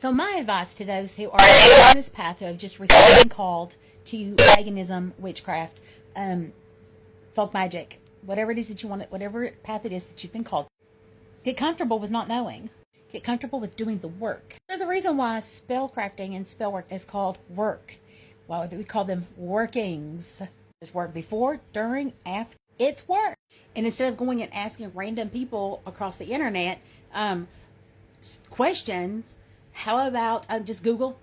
So my advice to those who are on this path, who have just recently been called to paganism, witchcraft, folk magic, whatever it is that you want, whatever path it is that you've been called, get comfortable with not knowing. Get comfortable with doing the work. There's a reason why spell crafting and spell work is called work. Why would we call them workings? There's work before, during, after. It's work. And instead of going and asking random people across the internet questions, how about just Google?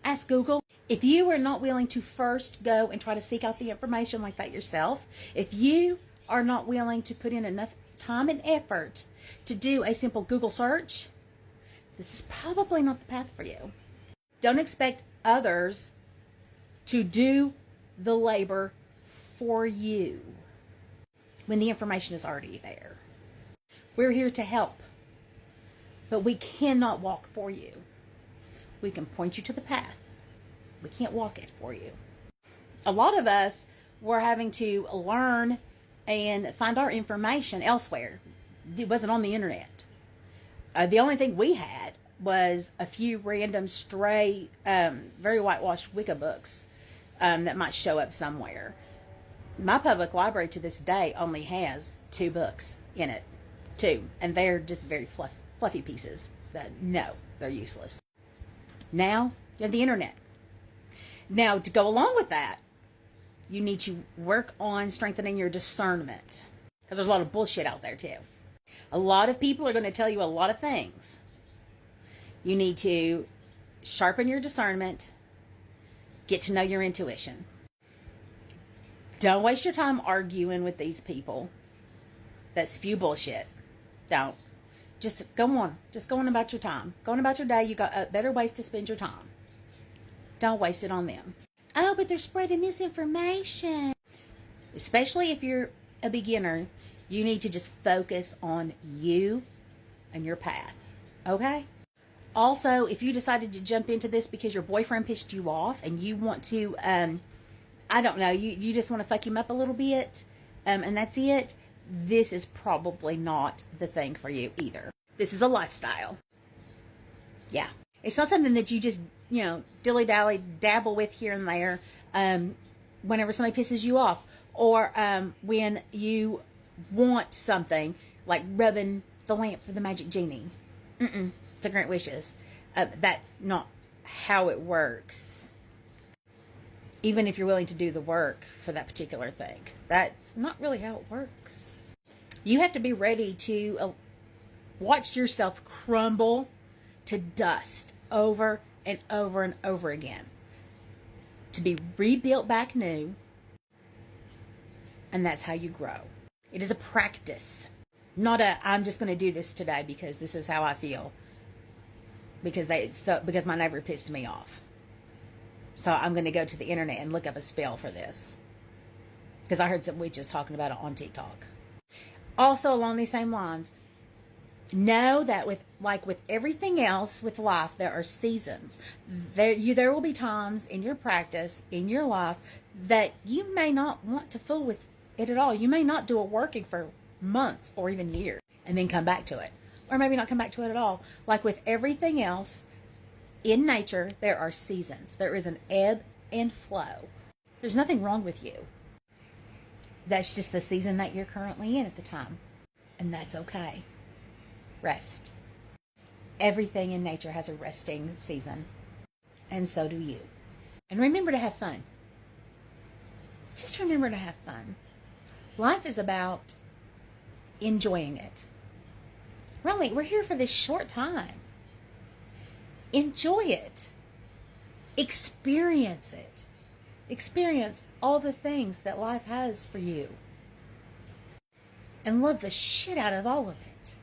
Ask Google. If you are not willing to first go and try to seek out the information like that yourself, if you are not willing to put in enough time and effort to do a simple Google search, this is probably not the path for you. Don't expect others to do the labor for you when the information is already there. We're here to help, but we cannot walk for you. We can point you to the path. We can't walk it for you. A lot of us were having to learn and find our information elsewhere. It wasn't on the internet. The only thing we had was a few random stray, very whitewashed Wicca books that might show up somewhere. My public library to this day only has 2 books in it. 2. And they're just very fluffy pieces. No, they're useless. Now, you have the internet. Now, to go along with that, you need to work on strengthening your discernment. Because there's a lot of bullshit out there, too. A lot of people are going to tell you a lot of things. You need to sharpen your discernment. Get to know your intuition. Don't waste your time arguing with these people that spew bullshit. Don't. Just go on. Just go on about your time. Going about your day. You got better ways to spend your time. Don't waste it on them. Oh, but they're spreading misinformation. Especially if you're a beginner, you need to just focus on you and your path. Okay? Also, if you decided to jump into this because your boyfriend pissed you off and you want to, I don't know, you just want to fuck him up a little bit, and that's it, this is probably not the thing for you either. This is a lifestyle. Yeah. It's not something that you just, dilly-dally, dabble with here and there whenever somebody pisses you off. Or when you want something, like rubbing the lamp for the magic genie. To grant wishes. That's not how it works. Even if you're willing to do the work for that particular thing. That's not really how it works. You have to be ready to watch yourself crumble to dust over and over and over again. To be rebuilt back new. And that's how you grow. It is a practice. Not a, I'm just going to do this today because this is how I feel. Because my neighbor pissed me off. So I'm going to go to the internet and look up a spell for this. Because I heard some witches talking about it on TikTok. Also along these same lines, know that with everything else with life, there are seasons. There will be times in your practice, in your life, that you may not want to fool with it at all. You may not do a working for months or even years and then come back to it. Or maybe not come back to it at all. Like with everything else in nature, there are seasons. There is an ebb and flow. There's nothing wrong with you. That's just the season that you're currently in at the time. And that's okay. Rest. Everything in nature has a resting season. And so do you. And remember to have fun. Just remember to have fun. Life is about enjoying it. We're here for this short time. Enjoy it. Experience it. Experience all the things that life has for you. And love the shit out of all of it.